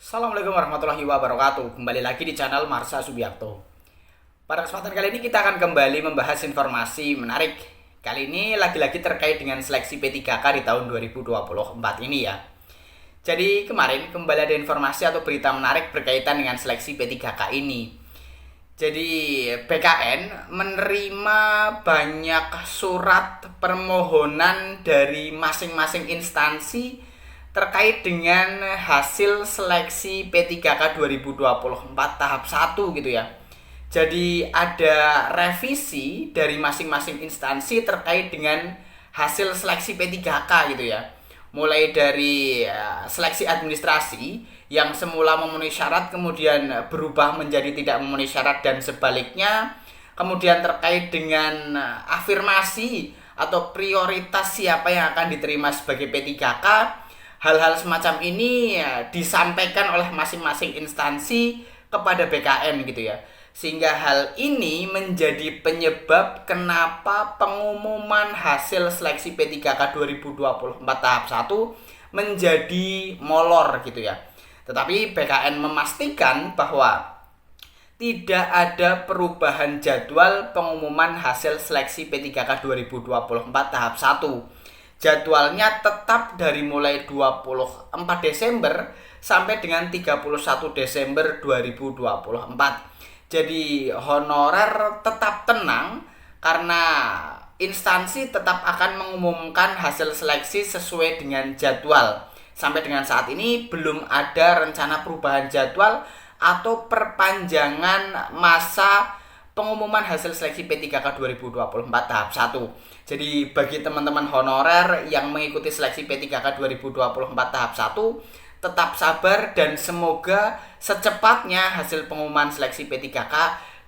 Assalamualaikum warahmatullahi wabarakatuh. Kembali lagi di channel Marsha Subiakto. Pada kesempatan kali ini kita akan kembali membahas informasi menarik. Kali ini lagi-lagi terkait dengan seleksi P3K di tahun 2024 ini ya. Jadi kemarin kembali ada informasi atau berita menarik berkaitan dengan seleksi P3K ini. Jadi BKN menerima banyak surat permohonan dari masing-masing instansi terkait dengan hasil seleksi P3K 2024 tahap 1 gitu ya. Jadi ada revisi dari masing-masing instansi terkait dengan hasil seleksi P3K gitu ya. Mulai dari seleksi administrasi yang semula memenuhi syarat kemudian berubah menjadi tidak memenuhi syarat dan sebaliknya. Kemudian terkait dengan afirmasi atau prioritas siapa yang akan diterima sebagai P3K. Hal-hal semacam ini disampaikan oleh masing-masing instansi kepada BKN gitu ya. Sehingga hal ini menjadi penyebab kenapa pengumuman hasil seleksi P3K 2024 tahap 1 menjadi molor gitu ya. Tetapi BKN memastikan bahwa tidak ada perubahan jadwal pengumuman hasil seleksi P3K 2024 tahap 1. Jadwalnya tetap dari mulai 24 Desember sampai dengan 31 Desember 2024. Jadi honorer tetap tenang karena instansi tetap akan mengumumkan hasil seleksi sesuai dengan jadwal. Sampai dengan saat ini belum ada rencana perubahan jadwal atau perpanjangan masa pengumuman hasil seleksi P3K 2024 tahap 1. Jadi bagi teman-teman honorer yang mengikuti seleksi P3K 2024 tahap 1, tetap sabar dan semoga secepatnya hasil pengumuman seleksi P3K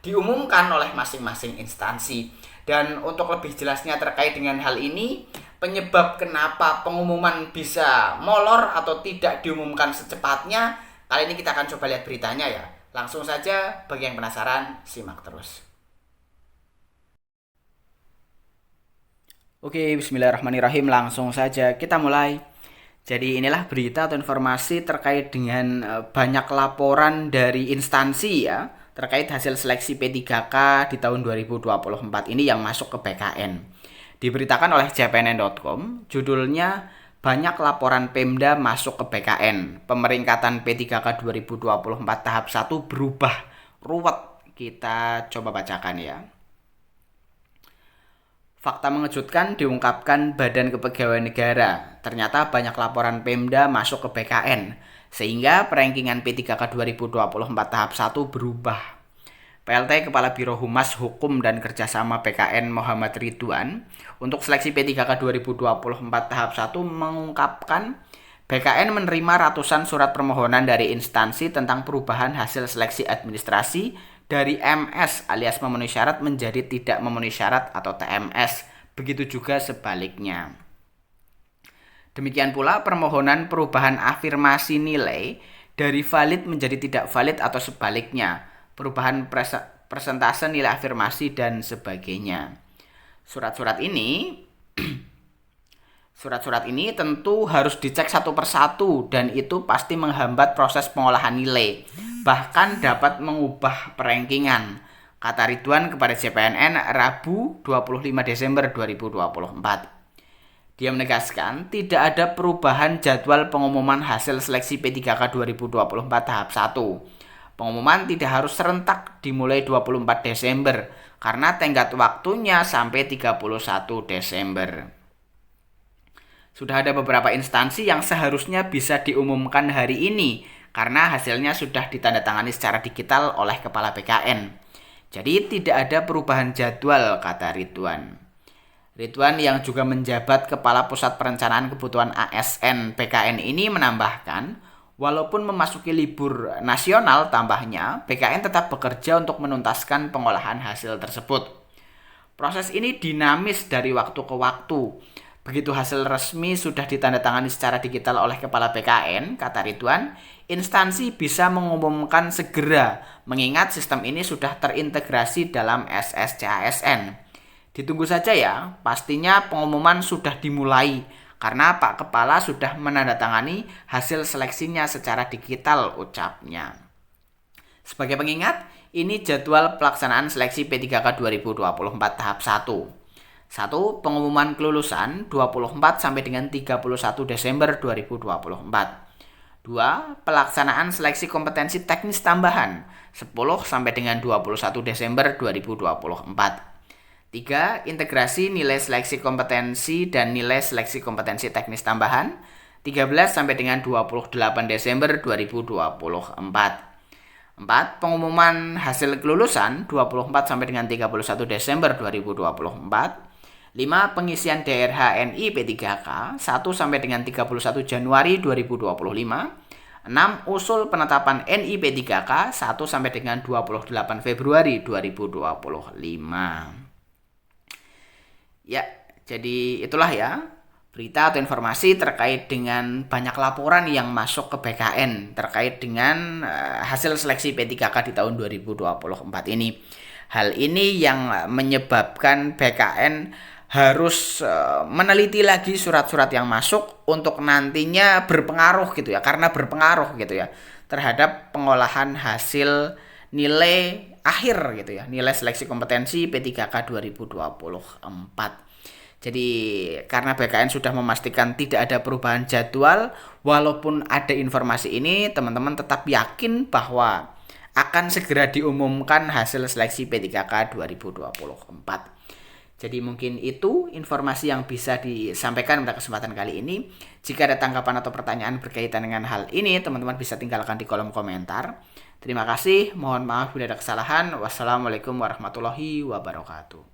diumumkan oleh masing-masing instansi. Dan untuk lebih jelasnya terkait dengan hal ini, penyebab kenapa pengumuman bisa molor atau tidak diumumkan secepatnya, kali ini kita akan coba lihat beritanya ya. Langsung saja, bagi yang penasaran, simak terus. Oke, bismillahirrahmanirrahim. Langsung saja kita mulai. Jadi inilah berita atau informasi terkait dengan banyak laporan dari instansi ya terkait hasil seleksi P3K di tahun 2024 ini yang masuk ke BKN. Diberitakan oleh cpnn.com, judulnya banyak laporan Pemda masuk ke BKN. Pemeringkatan P3K 2024 tahap 1 berubah ruwet. Kita coba bacakan ya. Fakta mengejutkan diungkapkan Badan Kepegawaian Negara. Ternyata banyak laporan Pemda masuk ke BKN, sehingga perankingan P3K 2024 tahap 1 berubah. PLT Kepala Biro Humas Hukum dan Kerjasama BKN Muhammad Ridwan untuk seleksi P3K 2024 tahap 1 mengungkapkan BKN menerima ratusan surat permohonan dari instansi tentang perubahan hasil seleksi administrasi dari MS alias memenuhi syarat menjadi tidak memenuhi syarat atau TMS. Begitu juga sebaliknya. Demikian pula permohonan perubahan afirmasi nilai dari valid menjadi tidak valid atau sebaliknya. Perubahan persentase nilai afirmasi dan sebagainya. Surat-surat ini tentu harus dicek satu persatu dan itu pasti menghambat proses pengolahan nilai. Bahkan dapat mengubah perankingan, kata Ridwan kepada CPNN Rabu 25 Desember 2024. Dia menegaskan tidak ada perubahan jadwal pengumuman hasil seleksi P3K 2024 tahap 1. Pengumuman tidak harus serentak dimulai 24 Desember karena tenggat waktunya sampai 31 Desember. Sudah ada beberapa instansi yang seharusnya bisa diumumkan hari ini karena hasilnya sudah ditandatangani secara digital oleh Kepala BKN. Jadi tidak ada perubahan jadwal, kata Ridwan. Ridwan yang juga menjabat Kepala Pusat Perencanaan Kebutuhan ASN BKN ini menambahkan, walaupun memasuki libur nasional tambahnya, BKN tetap bekerja untuk menuntaskan pengolahan hasil tersebut. Proses ini dinamis dari waktu ke waktu. Begitu hasil resmi sudah ditandatangani secara digital oleh Kepala BKN, kata Ridwan, instansi bisa mengumumkan segera, mengingat sistem ini sudah terintegrasi dalam SSCASN. Ditunggu saja ya, pastinya pengumuman sudah dimulai, karena Pak Kepala sudah menandatangani hasil seleksinya secara digital, ucapnya. Sebagai pengingat, ini jadwal pelaksanaan seleksi P3K 2024 tahap 1. 1. Pengumuman kelulusan 24 sampai dengan 31 Desember 2024. 2. Pelaksanaan seleksi kompetensi teknis tambahan 10 sampai dengan 21 Desember 2024. 3. Integrasi nilai seleksi kompetensi dan nilai seleksi kompetensi teknis tambahan 13 sampai dengan 28 Desember 2024. 4. Pengumuman hasil kelulusan 24 sampai dengan 31 Desember 2024. 5. Pengisian DRH NI P3K 1 sampai dengan 31 Januari 2025. 6. Usul penetapan NI P3K 1 sampai dengan 28 Februari 2025. Ya, jadi itulah ya berita atau informasi terkait dengan banyak laporan yang masuk ke BKN terkait dengan hasil seleksi P3K di tahun 2024 ini. Hal ini yang menyebabkan BKN harus meneliti lagi surat-surat yang masuk untuk nantinya berpengaruh gitu ya, karena berpengaruh gitu ya terhadap pengolahan hasil nilai akhir gitu ya, nilai seleksi kompetensi P3K 2024. Jadi karena BKN sudah memastikan tidak ada perubahan jadwal, walaupun ada informasi ini, teman-teman tetap yakin bahwa akan segera diumumkan hasil seleksi P3K 2024. Jadi mungkin itu informasi yang bisa disampaikan pada kesempatan kali ini. Jika ada tanggapan atau pertanyaan berkaitan dengan hal ini, teman-teman bisa tinggalkan di kolom komentar. Terima kasih, mohon maaf bila ada kesalahan. Wassalamualaikum warahmatullahi wabarakatuh.